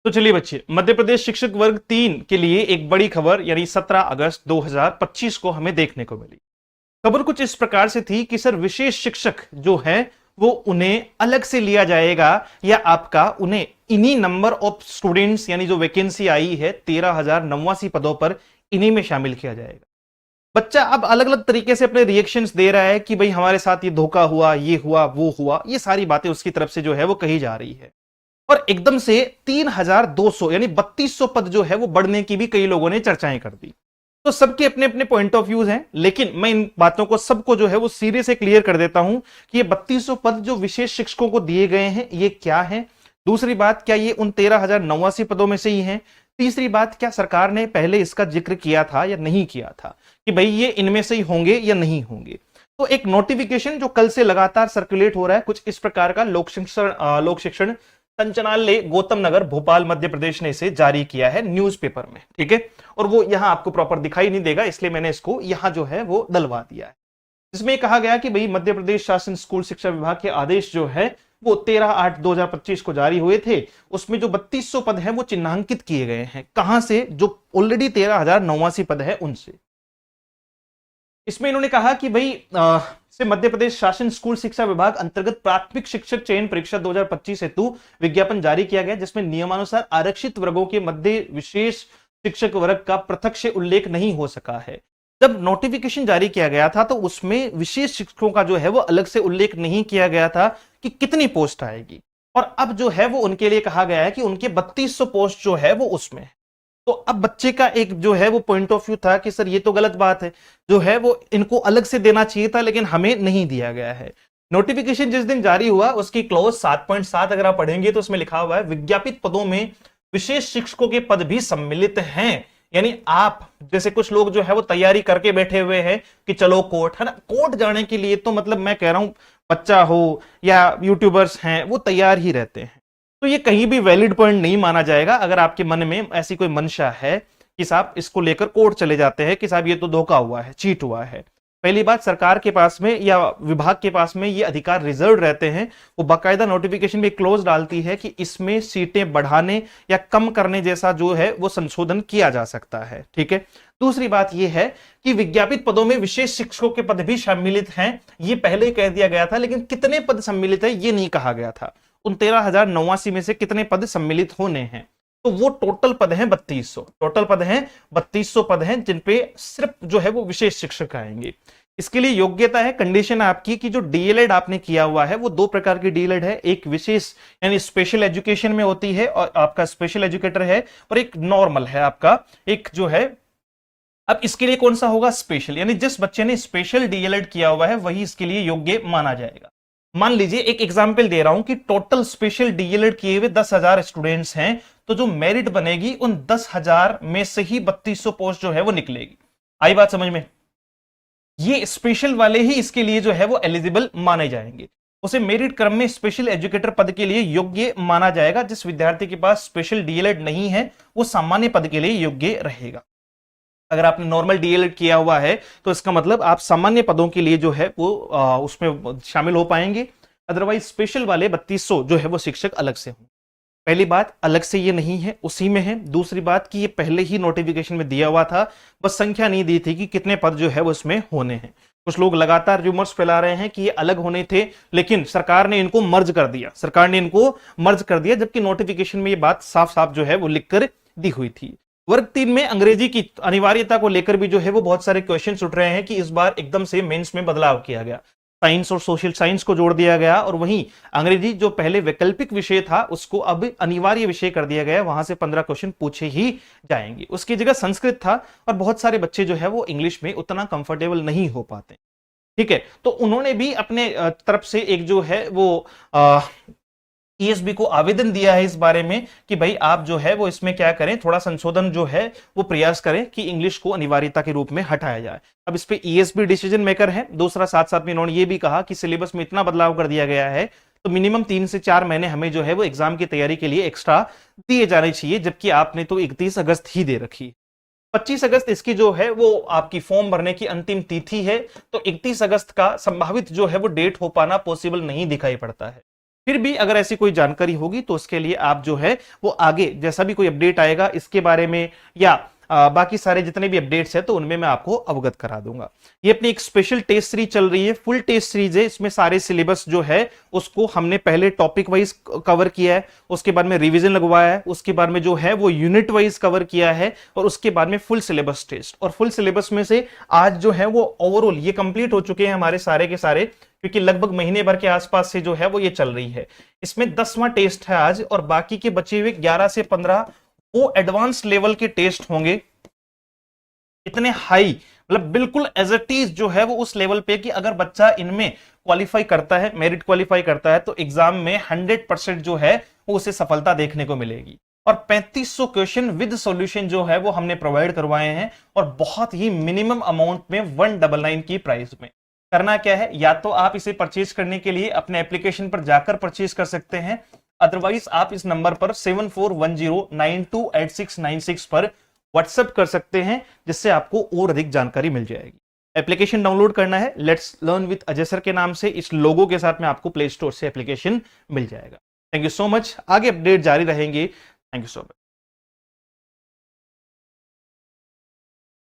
तो चलिए बच्चे, मध्य प्रदेश शिक्षक वर्ग 3 के लिए एक बड़ी खबर यानी 17 अगस्त 2025 को हमें देखने को मिली। खबर कुछ इस प्रकार से थी कि सर विशेष शिक्षक जो है वो उन्हें अलग से लिया जाएगा या आपका उन्हें इन्हीं नंबर ऑफ स्टूडेंट्स यानी जो वैकेंसी आई है 13,089 पदों पर इन्हीं में शामिल किया जाएगा। बच्चा अब अलग अलग तरीके से अपने रिएक्शंस दे रहा है कि भाई हमारे साथ ये धोखा हुआ, ये हुआ, वो हुआ, ये सारी बातें उसकी तरफ से जो है वो कही जा रही है। और एकदम से 3,200 यानी 3,200 पद जो है वो बढ़ने की भी कई लोगों ने चर्चाएं कर दी। तो सबके अपने अपने पॉइंट ऑफ व्यूज हैं, लेकिन मैं इन बातों को सबको जो है वो सीधे से क्लियर कर देता हूं कि ये 3,200 पद जो विशेष शिक्षकों को दिए गए हैं ये क्या है। दूसरी बात, क्या ये उन 13,089 पदों में से ही हैं। तीसरी बात, क्या सरकार ने पहले इसका जिक्र किया था या नहीं किया था कि भाई ये इनमें से ही होंगे या नहीं होंगे। तो एक नोटिफिकेशन जो कल से लगातार सर्कुलेट हो रहा है कुछ इस प्रकार का, लोक शिक्षण संचालनालय गौतम नगर भोपाल मध्य प्रदेश ने इसे जारी किया है न्यूज़पेपर में, ठीक है। और वो यहां आपको प्रॉपर दिखाई नहीं देगा, इसलिए मैंने इसको यहां जो है वो डलवा दिया है। इसमें कहा गया कि भाई मध्य प्रदेश शासन स्कूल शिक्षा विभाग के आदेश जो है वो 13/8/2025 को जारी हुए थे। उसमें जो 3,200 पद हैं वो चिन्हांकित किए गए हैं। कहां से? जो ऑलरेडी 13,089 पद है उनसे। इसमें इन्होंने कहा कि भाई से मध्य प्रदेश शासन स्कूल शिक्षा विभाग अंतर्गत प्राथमिक शिक्षक चयन परीक्षा 2025 हेतु विज्ञापन जारी किया गया, जिसमें नियमानुसार आरक्षित वर्गों के मध्य विशेष शिक्षक वर्ग का पृथक से उल्लेख नहीं हो सका है। जब नोटिफिकेशन जारी किया गया था तो उसमें विशेष शिक्षकों का जो है वो अलग से उल्लेख नहीं किया गया था कि कितनी पोस्ट आएगी। और अब जो है वो उनके लिए कहा गया है कि उनके 3,200 पोस्ट जो है वो उसमें है। तो अब बच्चे का एक जो है वो पॉइंट ऑफ व्यू था कि सर ये तो गलत बात है, जो है वो इनको अलग से देना चाहिए था लेकिन हमें नहीं दिया गया है। नोटिफिकेशन जिस दिन जारी हुआ उसकी क्लॉज 7.7 अगर आप पढ़ेंगे तो उसमें लिखा हुआ है विज्ञापित पदों में विशेष शिक्षकों के पद भी सम्मिलित हैं। यानी आप जैसे कुछ लोग जो है वो तैयारी करके बैठे हुए हैं कि चलो कोर्ट, है ना, कोर्ट जाने के लिए तो मतलब मैं कह रहा हूं बच्चा हो या यूट्यूबर्स हैं वो तैयार ही रहते हैं। तो ये कहीं भी वैलिड पॉइंट नहीं माना जाएगा अगर आपके मन में ऐसी कोई मंशा है कि साहब इसको लेकर कोर्ट चले जाते हैं कि साहब ये तो धोखा हुआ है, चीट हुआ है। पहली बात, सरकार के पास में या विभाग के पास में ये अधिकार रिजर्व रहते हैं। वो बाकायदा नोटिफिकेशन में क्लोज डालती है कि इसमें सीटें बढ़ाने या कम करने जैसा जो है वो संशोधन किया जा सकता है, ठीक है। दूसरी बात यह है कि विज्ञापित पदों में विशेष शिक्षकों के पद भी सम्मिलित हैं। ये पहले ही कह दिया गया था, लेकिन कितने पद सम्मिलित है ये नहीं कहा गया था। उन 13,089 में से कितने पद सम्मिलित होने हैं, तो वो टोटल पद हैं 3,200। टोटल पद हैं 3,200 पद हैं जिन पे सिर्फ जो है वो विशेष शिक्षक आएंगे। इसके लिए योग्यता है, कंडीशन आपकी कि जो डीएलएड आपने किया हुआ है वो दो प्रकार की डीएलएड है। एक विशेष यानी स्पेशल एजुकेशन में होती है और आपका स्पेशल एजुकेटर है, और एक नॉर्मल है आपका एक जो है। अब इसके लिए कौन सा होगा? स्पेशल, यानी जिस बच्चे ने स्पेशल डीएलएड किया हुआ है वही इसके लिए योग्य माना जाएगा। मान लीजिए एक एग्जांपल दे रहा हूं कि टोटल स्पेशल डीएलएड किए हुए 10,000 स्टूडेंट्स हैं, तो जो मेरिट बनेगी उन 10,000 में से ही 3,200 पोस्ट जो है वो निकलेगी। आई बात समझ में? ये स्पेशल वाले ही इसके लिए जो है वो एलिजिबल माने जाएंगे। उसे मेरिट क्रम में स्पेशल एजुकेटर पद के लिए योग्य माना जाएगा। जिस विद्यार्थी के पास स्पेशल डीएलएड नहीं है वो सामान्य पद के लिए योग्य रहेगा। अगर आपने नॉर्मल डीएलएड किया हुआ है तो इसका मतलब आप सामान्य पदों के लिए जो है वो उसमें शामिल हो पाएंगे। अदरवाइज स्पेशल वाले 3,200 जो है वो शिक्षक अलग से हों। पहली बात, अलग से ये नहीं है, उसी में है। दूसरी बात कि ये पहले ही नोटिफिकेशन में दिया हुआ था, बस संख्या नहीं दी थी कि कितने पद जो है वो इसमें होने हैं। कुछ लोग लगातार रूमर्स फैला रहे हैं कि ये अलग होने थे, लेकिन सरकार ने इनको मर्ज कर दिया। सरकार ने इनको मर्ज कर दिया, जबकि नोटिफिकेशन में ये बात साफ साफ जो है वो लिखकर दी हुई थी। वर्ग 3 में अंग्रेजी की अनिवार्यता को लेकर भी जो है वो बहुत सारे क्वेश्चंस उठ रहे हैं कि इस बार एकदम से मेंस में बदलाव किया गया, साइंस और सोशल साइंस को जोड़ दिया गया, और वहीं अंग्रेजी जो पहले वैकल्पिक विषय था उसको अब अनिवार्य विषय कर दिया गया। वहां से 15 क्वेश्चन पूछे ही जाएंगे। उसकी जगह संस्कृत था, और बहुत सारे बच्चे जो है वो इंग्लिश में उतना कंफर्टेबल नहीं हो पाते, ठीक है। तो उन्होंने भी अपने तरफ से एक जो है वो ईएसबी को आवेदन दिया है इस बारे में कि भाई आप जो है वो इसमें क्या करें, थोड़ा संशोधन जो है वो प्रयास करें कि इंग्लिश को अनिवार्यता के रूप में हटाया जाए। अब इस पे ईएसबी डिसीजन मेकर है। दूसरा, साथ साथ में इन्होंने ये भी कहा कि सिलेबस में इतना बदलाव कर दिया गया है तो मिनिमम 3 से 4 महीने हमें जो है वो एग्जाम की तैयारी के लिए एक्स्ट्रा दिए जाने चाहिए, जबकि आपने तो 31 अगस्त ही दे रखी। 25 अगस्त इसकी जो है वो आपकी फॉर्म भरने की अंतिम तिथि है, तो 31 अगस्त का संभावित जो है वो डेट हो पाना पॉसिबल नहीं दिखाई पड़ता है। फिर भी अगर ऐसी कोई जानकारी होगी तो उसके लिए आप जो है वो आगे जैसा भी कोई अपडेट आएगा इसके बारे में या बाकी सारे जितने भी अपडेट्स है तो उनमें मैं आपको अवगत करा दूंगा। ये अपनी एक स्पेशल टेस्ट सीरीज चल रही है, फुल टेस्ट सीरीज है। इसमें सारे सिलेबस जो है उसको हमने पहले टॉपिक वाइज कवर किया है, उसके बाद में रिवीजन लगवाया है, उसके बाद में जो है वो यूनिट वाइज कवर किया है और उसके बाद में फुल सिलेबस टेस्ट। और फुल सिलेबस में से आज जो है वो ओवरऑल ये कंप्लीट हो चुके हैं हमारे सारे के सारे, क्योंकि लगभग महीने भर के आसपास से जो है वो ये चल रही है। इसमें 10वां टेस्ट है आज और बाकी के बचे हुए 11 से 15 वो एडवांस लेवल के टेस्ट होंगे। इतने हाई मतलब बिल्कुल एज इट इज जो है वो उस लेवल पे कि अगर बच्चा इनमें क्वालिफाई करता है, मेरिट क्वालिफाई करता है तो एग्जाम में 100% जो है वो उसे सफलता देखने को मिलेगी। और 3500 क्वेश्चन विद सॉल्यूशन जो है वो हमने प्रोवाइड करवाए हैं और बहुत ही मिनिमम अमाउंट में 199 की प्राइस में। करना क्या है, या तो आप इसे परचेज करने के लिए अपने एप्लीकेशन पर जाकर परचेज कर सकते हैं, अदरवाइज आप इस नंबर पर 7410928696 पर व्हाट्सएप कर सकते हैं, जिससे आपको और अधिक जानकारी मिल जाएगी। एप्लीकेशन डाउनलोड करना है let's learn with Ajay sir के नाम से, इस लोगो के साथ में आपको प्ले स्टोर से एप्लीकेशन मिल जाएगा। थैंक यू सो मच, आगे अपडेट जारी रहेंगे। Thank you so much.